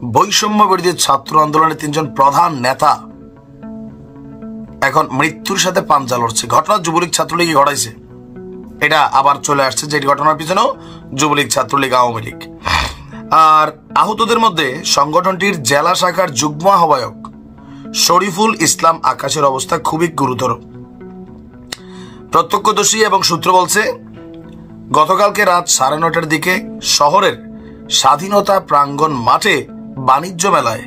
বৈষম্য বিরোধী ছাত্র আন্দোলনের 3 জন প্রধান নেতা এখন মৃত্যুর সাথে পাঞ্জা লড়ছে। ঘটনা যুবলীগ ছাত্রলীগই ঘটাইছে, এটা আবার চলে আসছে যে ঘটনার পিছনেও যুবলীগ ছাত্রলীগ আওয়ামী লীগ। আর আহতদের মধ্যে সংগঠনটির জেলা শাখার যুগ্ম আহ্বায়ক শরীফুল ইসলাম আকাশের অবস্থা খুবই গুরুতর। প্রত্যক্ষদর্শী এবং সূত্র বলছে, গতকালকে রাত 9:30টার দিকে শহরের স্বাধীনতা প্রাঙ্গণ মাঠে বাণিজ্য মেলায়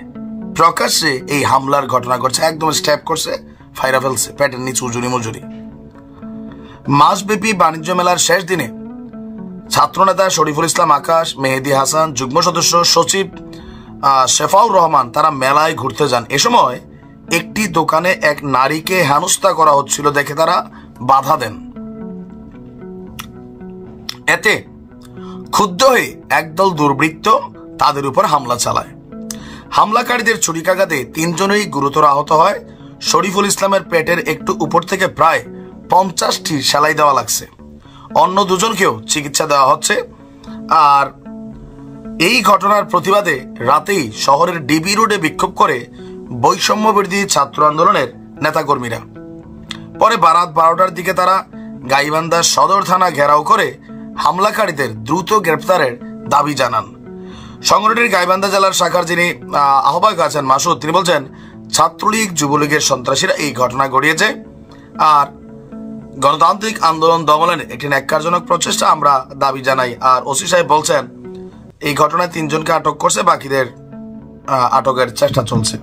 প্রকাশ্যে এই হামলার ঘটনা ঘটছে। একদম স্ট্যাপ করছে, ফাইরা ফেলছে, পেটের নিচে উজুরি মুজুরি। মাসব্যাপী বাণিজ্য মেলার শেষ দিনে ছাত্রনেতা শরীফুল ইসলাম আকাশ, মেহেদি হাসান, যুগ্ম সদস্য সচিব শেফাউর রহমান তারা মেলায় ঘুরতে যান। এ সময় একটি দোকানে এক নারীকে হেনস্থা করা হচ্ছিল দেখে তারা বাধা দেন। এতে ক্ষুব্ধ হয়ে একদল দুর্বৃত্ত তাদের উপর হামলা চালায়। হামলাকারীদের ছুরিকাঘাতে 3 জনেই গুরুতর আহত হয়। শরীফুল ইসলামের পেটের একটু উপর থেকে প্রায় 50টি সেলাই দেওয়া লাগছে। অন্য 2 জনকেও চিকিৎসা দেওয়া হচ্ছে। আর এই ঘটনার প্রতিবাদে রাতেই শহরের ডিবি রোডে বিক্ষোভ করে বৈষম্য বিরোধী ছাত্র আন্দোলনের নেতাকর্মীরা। পরে রাত 12টার দিকে তারা গাইবান্ধা সদর থানা ঘেরাও করে হামলাকারীদের দ্রুত গ্রেপ্তারের দাবি জানান। সংগঠনটির গাইবান্ধা জেলার শাখার যিনি আহ্বায়ক আছেন মাসুদ, তিনি বলছেন, ছাত্রলীগ যুবলীগের সন্ত্রাসীরা এই ঘটনা ঘটিয়েছে আর গণতান্ত্রিক আন্দোলন দমনের একটি ন্যাক্কারজনক প্রচেষ্টা আমরা দাবি জানাই। আর ওসি সাহেব বলছেন, এই ঘটনায় 3 জনকে আটক করছে, বাকিদের আটকের চেষ্টা চলছে।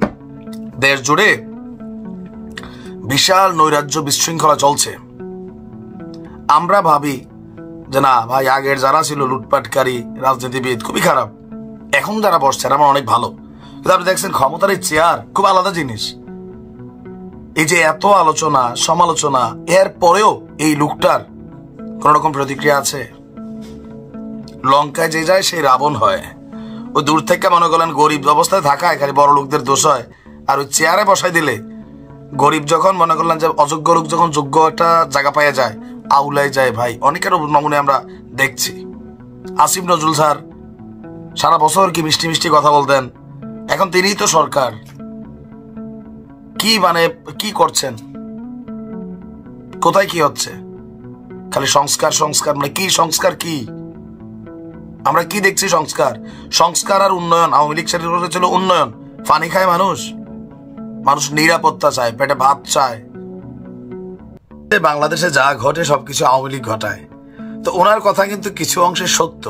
দেশ জুড়ে বিশাল নৈরাজ্য বিশৃঙ্খলা চলছে। আমরা ভাবি যে না ভাই, আগের যারা ছিল লুটপাটকারী রাজনীতিবিদ খুবই খারাপ, এখন যারা বসছে আমার অনেক ভালো। কিন্তু আপনি দেখছেন ক্ষমতার এই চেয়ার খুব আলাদা জিনিস। এই যে এত আলোচনা সমালোচনা, এর পরেও এই লোকটার কোন রকম প্রতিক্রিয়া আছে? লঙ্কায় যে যায় সেই রাবণ হয়। ওই দূর থেকে মনে করলেন গরিব অবস্থায় থাকায় খালি বড় লোকদের দোষ হয়, আর ওই চেয়ারে বসাই দিলে গরিব যখন মনে করলেন যে অযোগ্য লোক যখন যোগ্য একটা জায়গা পাইয়া যায়, আউলাই যায়। ভাই অনেকের নমুনে আমরা দেখছি। আসিফ নজরুল স্যার সারা বছর কি মিষ্টি মিষ্টি কথা বলতেন, এখন তিনিই তো সরকার। কি মানে কি করছেন? কোথায় কি হচ্ছে? খালি সংস্কার সংস্কার, মানে কি সংস্কার? কি আমরা কি দেখছি? সংস্কার আর উন্নয়ন। আওয়ামী লীগ সেটা ছিল উন্নয়ন। পানি খায় মানুষ, মানুষ নিরাপত্তা চায়, পেটে ভাত চায়। বাংলাদেশে যা ঘটে সবকিছু আওয়ামী লীগ ঘটায়। তো ওনার কথা কিন্তু কিছু অংশে সত্য,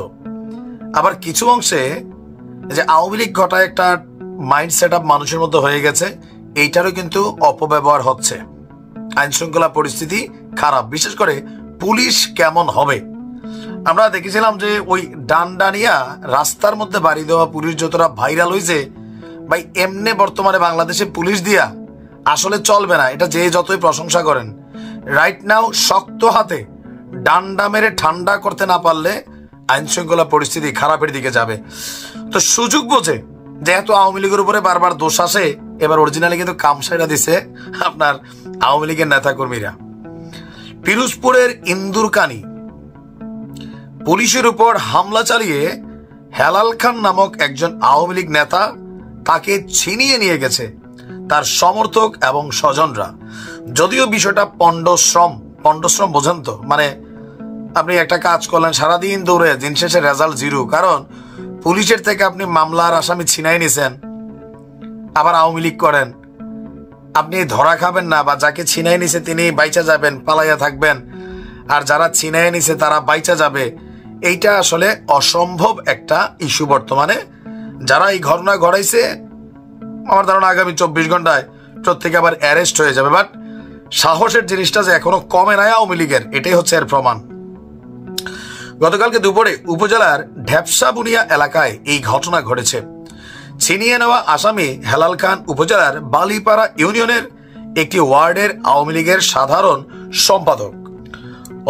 আবার কিছু অংশে যে আওয়ামী লীগ ঘটায় একটা মাইন্ড সেট আপ মানুষের মধ্যে হয়ে গেছে, এইটারও কিন্তু অপব্যবহার হচ্ছে। আইন শৃঙ্খলা পরিস্থিতি খারাপ, বিশেষ করে পুলিশ কেমন হবে। আমরা দেখেছিলাম যে ওই ডান্ডানিয়া রাস্তার মধ্যে বাড়ি দেওয়া পুলিশ যতটা ভাইরাল হয়েছে, ভাই এমনি বর্তমানে বাংলাদেশে পুলিশ দিয়া আসলে চলবে না। এটা যে যতই প্রশংসা করেন, রাইট নাও শক্ত হাতে ডান্ডা মেরে ঠান্ডা করতে না পারলে আইন শৃঙ্খলা পরিস্থিতি খারাপের দিকে যাবে। তো সুযোগ বোঝে যেহেতু আওয়ামী লীগের উপরে বারবার দোষ আসে, এবার অরিজিনালি কিন্তু কামসাইরা দিছে আপনার আওয়ামী লীগের নেতা কর্মীরা। পিরোজপুরের ইন্দুরকানি পুলিশের উপর হামলা চালিয়ে হেলাল খান নামক একজন আওয়ামী লীগ নেতা, তাকে ছিনিয়ে নিয়ে গেছে তার সমর্থক এবং স্বজনরা। যদিও বিষয়টা পণ্ডশ্রম বোঝেন তো, মানে আপনি একটা কাজ করলেন সারাদিন দৌড়ে, দিন শেষে রেজাল্ট 0। কারণ পুলিশের থেকে আপনি মামলার আসামি ছিনাই নিছেন, আবার আওয়ামী লীগ করেন। আপনি ধরা খাবেন না, বা যাকে ছিনাই নিছে তিনি বাইচা যাবেন, পালাইয়া থাকবেন, আর যারা ছিনাই নিছে তারা বাইচা যাবে। এইটা আসলে অসম্ভব একটা ইস্যু বর্তমানে। যারা এই ঘটনা ঘটাইছে আমার ধারণা আগামী 24 ঘন্টায় প্রত্যেকে আবার অ্যারেস্ট হয়ে যাবে। বাট সাহসের জিনিসটা যে এখনো কমে নাই আওয়ামী লীগের, এটাই হচ্ছে এর প্রমাণ। গতকালকে দুপুরে উপজেলার ঢেপসা বুনিয়া এলাকায় এই ঘটনা ঘটেছে। ছিনিয়ে নেওয়া আসামি হেলাল খান উপজেলার বালিপাড়া ইউনিয়নের একটি ওয়ার্ডের আওয়ামী লীগের সাধারণ সম্পাদক।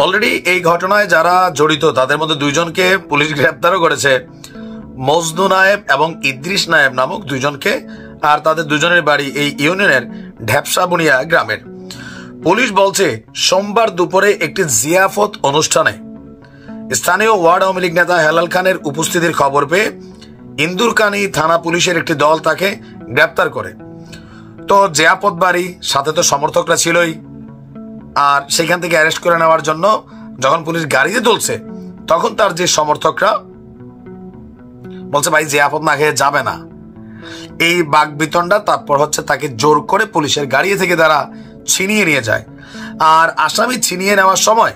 অলরেডি এই ঘটনায় যারা জড়িত তাদের মধ্যে 2 জনকে পুলিশ গ্রেপ্তারও করেছে, মজনু নায়েব এবং ইদ্রিস নায়েব নামক 2 জনকে। আর তাদের 2 জনের বাড়ি এই ইউনিয়নের ঢেপসা বুনিয়া গ্রামের। পুলিশ বলছে সোমবার দুপুরে একটি জিয়াফত অনুষ্ঠানে স্থানীয় ওয়ার্ড আওয়ামী লীগ নেতা হেলাল খানের উপস্থিতির খবর পেয়ে ইন্দুরকানী থানা পুলিশের একটি দল তাকে গ্রেপ্তার করে। তো জিয়াপত বাড়ি, সাথে তো সমর্থকরা ছিলই, আর সেখান থেকে অ্যারেস্ট করে নেওয়ার জন্য যখন পুলিশ গাড়িতে তুলছে তখন তার যে সমর্থকরা বলছে ভাই জিয়াপত না খেয়ে যাবে না, এই বাকবিতণ্ডা। তারপর হচ্ছে তাকে জোর করে পুলিশের গাড়ি থেকে তারা ছিনিয়ে নিয়ে যায়। আর আসামি ছিনিয়ে নেওয়ার সময়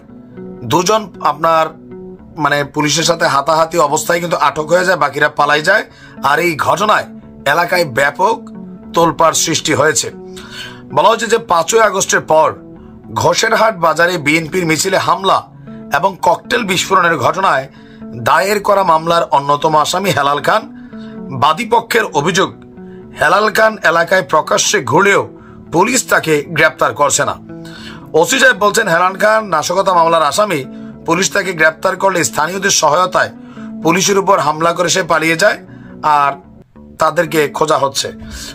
দুজন আপনার মানে পুলিশের সাথে হাতাহাতি অবস্থায় কিন্তু আটক হয়ে যায়, বাকিরা পালাই যায়। আর এই ঘটনায় এলাকায় ব্যাপক তোলপাড় সৃষ্টি হয়েছে। বলা হচ্ছে যে 5ই আগস্টের পর ঘোষেরহাট বাজারে বিএনপির মিছিলে হামলা এবং ককটেল বিস্ফোরণের ঘটনায় দায়ের করা মামলার অন্যতম আসামি হেলাল খান। বাদীপক্ষের অভিযোগ, হেলাল খান এলাকায় প্রকাশ্যে ঘুরলেও পুলিশ তাকে গ্রেপ্তার করছে না। ওসি সাহেব বলছেন হেলাল খান নাশকতা মামলার আসামি, পুলিশ তাকে গ্রেপ্তার করলে স্থানীয়দের সহায়তায় পুলিশের উপর হামলা করে সে পালিয়ে যায় আর তাদেরকে খোঁজা হচ্ছে।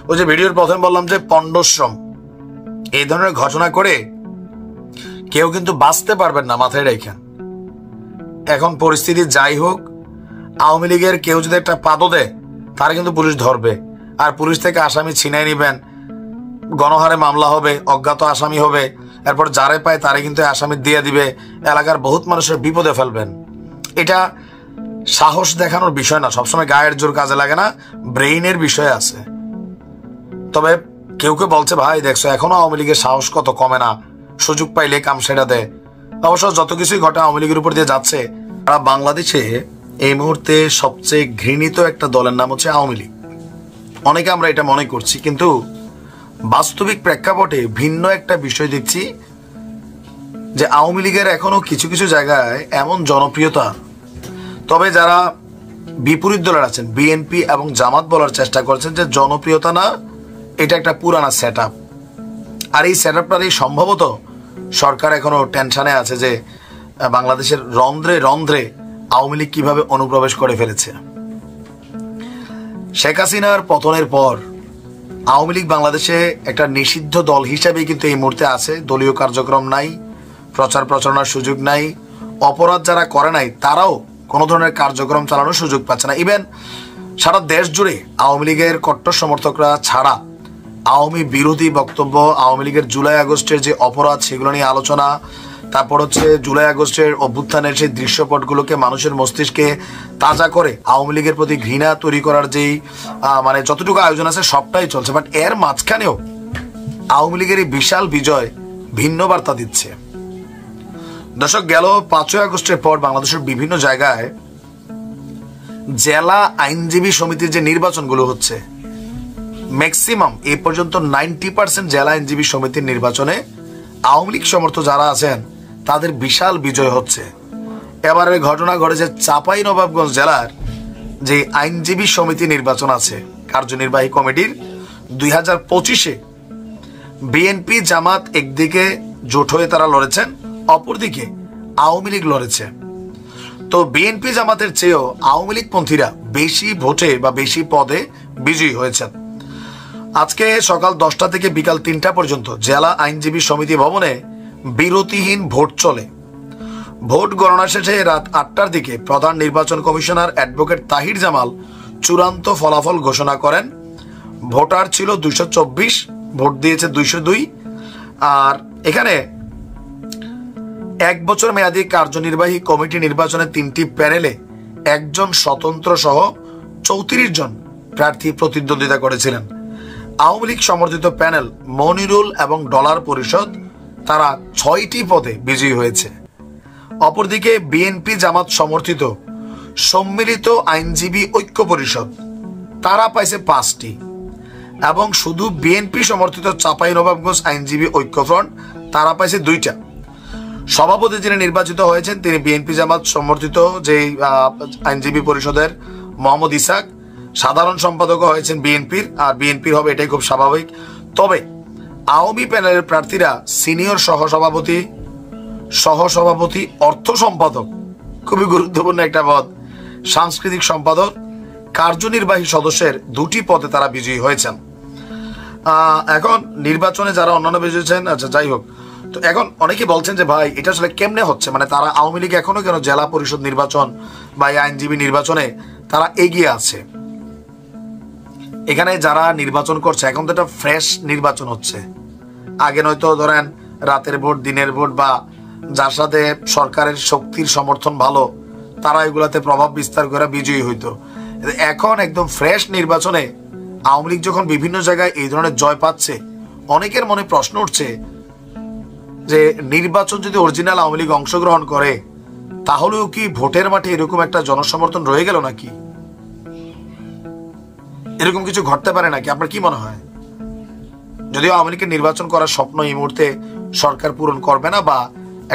ওই যে ভিডিওর প্রথমে বললাম যে পণ্ডশ্রম, এই ধরনের ঘটনা করে কেউ কিন্তু বাঁচতে পারবেন না, মাথায় রেখেন। এখন পরিস্থিতি যাই হোক, আওয়ামী লীগের কেউ যদি একটা পাদও দেয় তারা কিন্তু পুলিশ ধরবে, আর পুলিশ থেকে আসামি ছিনাই নিবেন, গণহারে মামলা হবে, অজ্ঞাত আসামি হবে, এরপর যারে পায় তারে কিন্তু আসামি দিয়ে দিবে, এলাকার বহুত মানুষের বিপদে ফেলবেন। এটা সাহস দেখানোর বিষয় না, সবসময় গায়ের জোর কাজে লাগে না, ব্রেইনের বিষয় আছে। তবে কেউ কেউ বলছে ভাই দেখছো এখনো আওয়ামী লীগের সাহস কত কমে না, সুযোগ পাইলে কাম সেটা দেয়। অবশ্য যত কিছুই ঘটে আওয়ামী লীগের উপর দিয়ে যাচ্ছে। বাংলাদেশে এই মুহূর্তে সবচেয়ে ঘৃণিত একটা দলের নাম হচ্ছে আওয়ামী লীগ। অনেকে আমরা এটা মনে করছি, কিন্তু বাস্তবিক প্রেক্ষাপটে ভিন্ন একটা বিষয় দেখছি যে আওয়ামী লীগের এখনো কিছু কিছু জায়গায় এমন জনপ্রিয়তা, তবে যারা বিপরীত দলের আছেন বিএনপি এবং জামাত বলার চেষ্টা করছেন যে জনপ্রিয়তা না, এটা একটা পুরানা সেট আপ। আর এই সেট আপটারই সম্ভবত সরকার এখনো টেনশনে আছে যে বাংলাদেশের রন্ধ্রে রন্ধ্রে আওয়ামী লীগ কিভাবে অনুপ্রবেশ করে ফেলেছে। শেখ হাসিনার পতনের পর আওয়ামী লীগ বাংলাদেশে একটা নিষিদ্ধ দল হিসাবেই কিন্তু এই মুহূর্তে আছে। দলীয় কার্যক্রম নাই, প্রচার প্রচারণার সুযোগ নাই, অপরাধ যারা করে নাই তারাও কোনো ধরনের কার্যক্রম চালানোর সুযোগ পাচ্ছে না। ইভেন সারা দেশ জুড়ে আওয়ামী লীগের কট্টর সমর্থকরা ছাড়া আওয়ামী বিরোধী বক্তব্য, আওয়ামী লীগের জুলাই আগস্টের যে অপরাধ সেগুলো নিয়ে আলোচনা, তারপর হচ্ছে জুলাই আগস্টের অভ্যুত্থানের সেই দৃশ্যপটগুলোকে মানুষের মস্তিষ্কে তাজা করে আওয়ামী লীগের প্রতি ঘৃণা তৈরি করার যেই মানে যতটুকু আয়োজন আছে সবটাই চলছে। বাট এর মাঝখানেও আওয়ামী লীগের এই বিশাল বিজয় ভিন্ন বার্তা দিচ্ছে। দর্শক, গেল 5ই আগস্টের পর বাংলাদেশের বিভিন্ন জায়গায় জেলা আইনজীবী সমিতির যে নির্বাচনগুলো হচ্ছে, ম্যাক্সিমাম এ পর্যন্ত 90% জেলা আইনজীবী সমিতির নির্বাচনে আওয়ামী লীগ সমর্থক যারা আছেন তাদের বিশাল বিজয় হচ্ছে। এবারের ঘটনা ঘটেছে চাঁপাইনবাবগঞ্জ জেলার যে আইনজীবী সমিতি নির্বাচন আছে কার্যনির্বাহী কমিটির 2025-এ বিএনপি জামাত একদিকে জোট হয়ে তারা লড়েছেন, অপরদিকে আওয়ামী লীগ লড়েছে। তো বিএনপি জামাতের চেয়েও আওয়ামী লীগ পন্থীরা বেশি ভোটে বা বেশি পদে বিজয়ী হয়েছেন। আজকে সকাল 10টা থেকে বিকাল 3টা পর্যন্ত জেলা আইনজীবী সমিতি ভবনে বিরতিহীন ভোট চলে। ভোট গণনা শেষে রাত 8টার দিকে প্রধান নির্বাচন কমিশনার অ্যাডভোকেট তাহির জামাল চূড়ান্ত ফলাফল ঘোষণা করেন। ভোটার ছিল 224, ভোট দিয়েছে 202। আর এখানে 1 বছর মেয়াদী কার্যনির্বাহী কমিটি নির্বাচনে 3টি প্যানেলে 1 জন স্বতন্ত্র সহ 34 জন প্রার্থী প্রতিদ্বন্দ্বিতা করেছিলেন। আওয়ামী লীগ সমর্থিত প্যানেল মনিরুল এবং ডলার পরিষদ তারা 6টি পদে বিজয়ী হয়েছে। অপরদিকে বিএনপি জামাত সমর্থিত সম্মিলিত আইনজীবী ঐক্য পরিষদ তারা পাইছে 5টি, এবং শুধু বিএনপি সমর্থিত চাঁপাইনবাবগঞ্জ আইনজীবী ঐক্যফ্রন্ট তারা পাইছে 2টা। সভাপতি যিনি নির্বাচিত হয়েছেন তিনি বিএনপি জামাত সমর্থিত যে আইনজীবী পরিষদের মোহাম্মদ ইসাক, সাধারণ সম্পাদক হয়েছেন বিএনপির, আর বিএনপির হবে এটাই খুব স্বাভাবিক। তবে আওয়ামী প্যানেলের প্রার্থীরা সিনিয়র সহসভাপতি, অর্থ সম্পাদক, খুবই গুরুত্বপূর্ণ একটা পদ, সাংস্কৃতিক সম্পাদক, কার্যনির্বাহী সদস্যের 2টি পদে তারা বিজয়ী হয়েছেন। এখন নির্বাচনে যারা অন্যান্য বিজয়ী হয়েছেন, আচ্ছা যাই হোক, তো এখন অনেকে বলছেন যে ভাই এটা আসলে কেমনে হচ্ছে, মানে তারা আওয়ামী লীগ এখনো কেন জেলা পরিষদ নির্বাচন বা আইনজীবী নির্বাচনে তারা এগিয়ে আছে। এখানে যারা নির্বাচন করছে, এখন তো একটা ফ্রেশ নির্বাচন হচ্ছে। আগে নয়তো ধরেন রাতের ভোট, দিনের ভোট, বা যার সাথে সরকারের শক্তির সমর্থন ভালো তারা এগুলাতে প্রভাব বিস্তার করে বিজয়ী হইতো। এখন একদম ফ্রেশ নির্বাচনে আওয়ামী লীগ যখন বিভিন্ন জায়গায় এই ধরনের জয় পাচ্ছে, অনেকের মনে প্রশ্ন উঠছে যে নির্বাচন যদি অরিজিনাল আওয়ামী লীগ অংশগ্রহণ করে তাহলেও কি ভোটের মাঠে এরকম একটা জনসমর্থন রয়ে গেল নাকি? এরকম কিছু ঘটতে পারে নাকি? আপনার কি মনে হয়? যদিও আওয়ামী লীগের নির্বাচন করার স্বপ্ন এই মুহূর্তে সরকার পূরণ করবে না, বা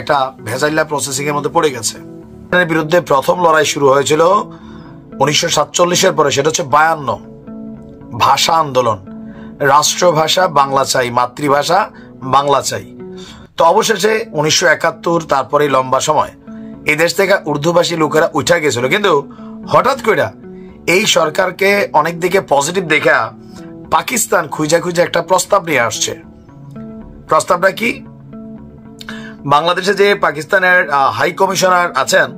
একটা ভেজাইলা প্রসেসিং এর মধ্যে পড়ে গেছে। এর বিরুদ্ধে প্রথম লড়াই শুরু হয়েছিল 1947-এর পরে, সেটা হচ্ছে 52 ভাষা আন্দোলন। রাষ্ট্রভাষা বাংলা চাই, মাতৃভাষা বাংলা চাই। তো অবশেষে 1971, তারপরে লম্বা সময় এই দেশ থেকে উর্দুভাষী লোকেরা উঠা গেছিল। কিন্তু হঠাৎ করে এই সরকারকে অনেক দিকে পজিটিভ দেখা পাকিস্তান খুঁজা খুঁজা একটা প্রস্তাব নিয়ে আসছে। প্রস্তাবটা কি? বাংলাদেশে যে পাকিস্তানের হাই কমিশনার আছেন,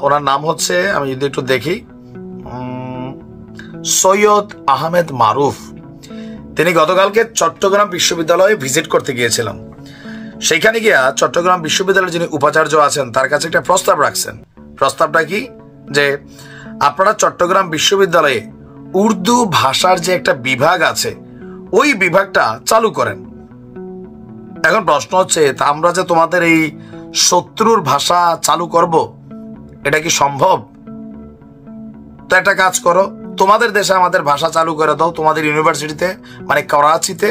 ওনার নাম হচ্ছে, আমি যদি একটু দেখি, সৈয়দ আহমেদ মারুফ। তিনি গতকালকে চট্টগ্রাম বিশ্ববিদ্যালয়ে ভিজিট করতে গিয়েছিলাম। সেইখানে গিয়া চট্টগ্রাম বিশ্ববিদ্যালয়ের যিনি উপাচার্য আছেন তার কাছে একটা প্রস্তাব রাখছেন। প্রস্তাবটা কি? যে আপনারা চট্টগ্রাম বিশ্ববিদ্যালয়ে উর্দু ভাষার যে একটা বিভাগ আছে ওই বিভাগটা চালু করেন। এখন প্রশ্ন হচ্ছে, তা আমরা যে তোমাদের এই শত্রুর ভাষা চালু করব, এটা কি সম্ভব? তো একটা কাজ করো, তোমাদের দেশে আমাদের ভাষা চালু করে দাও, তোমাদের ইউনিভার্সিটিতে, মানে করাচিতে।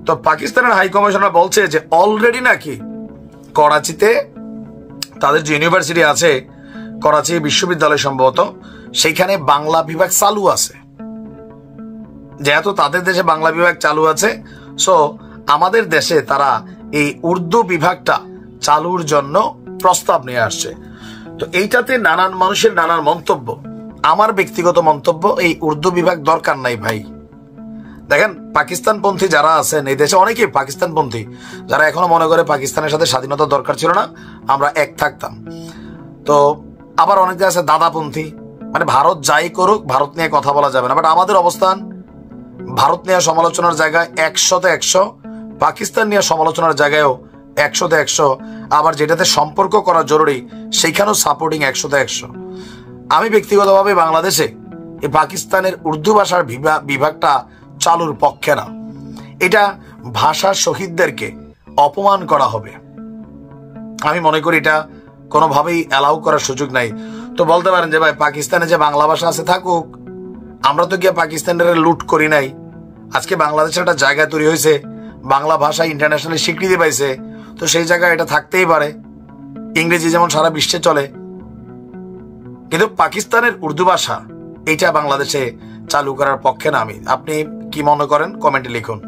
তো পাকিস্তানের হাই কমিশনার বলছে যে অলরেডি নাকি করাচিতে তাদের যে ইউনিভার্সিটি আছে, করাচি বিশ্ববিদ্যালয় সম্ভবত, সেইখানে বাংলা বিভাগ চালু আছে। যেহেতু তাদের দেশে বাংলা বিভাগ চালু আছে, সো আমাদের দেশে তারা এই উর্দু বিভাগটা চালুর জন্য প্রস্তাব নিয়ে আসছে। তো এইটাতে নানান মানুষের নানান মন্তব্য। আমার ব্যক্তিগত মন্তব্য, এই উর্দু বিভাগ দরকার নাই ভাই। দেখেন, পাকিস্তানপন্থী যারা আছেন এই দেশে, অনেকেই পাকিস্তানপন্থী, যারা এখনো মনে করে পাকিস্তানের সাথে স্বাধীনতা দরকার ছিল না, আমরা এক থাকতাম। তো আবার অনেকে আছে দাদাপন্থী, মানে ভারত যাই করুক ভারত নিয়ে কথা বলা যাবে না। বাট আমাদের অবস্থান ভারত নিয়ে সমালোচনার জায়গায় 100-তে 100, পাকিস্তান নিয়ে সমালোচনার জায়গায়ও 100-তে 100, আবার যেটাতে সম্পর্ক করা জরুরি সেইখানেও সাপোর্টিং 100-তে 100। আমি ব্যক্তিগতভাবে বাংলাদেশে এই পাকিস্তানের উর্দু ভাষার বিভাগটা চালুর পক্ষে না। এটা ভাষার শহীদদেরকে অপমান করা হবে। আমি মনে করি এটা কোনোভাবেই অ্যালাউ করার সুযোগ নাই। তো বলতে পারেন যে ভাই, পাকিস্তানে যে বাংলা ভাষা আছে থাকুক, আমরা তো গিয়ে পাকিস্তানের লুট করি নাই। আজকে বাংলাদেশের একটা জায়গা তৈরি হয়েছে, বাংলা ভাষা ইন্টারন্যাশনালি স্বীকৃতি পাইছে, তো সেই জায়গায় এটা থাকতেই পারে। ইংরেজি যেমন সারা বিশ্বে চলে, কিন্তু পাকিস্তানের উর্দু ভাষা এইটা বাংলাদেশে চালু করার পক্ষে না আমি। আপনি কি মনে করেন? কমেন্টে লিখুন।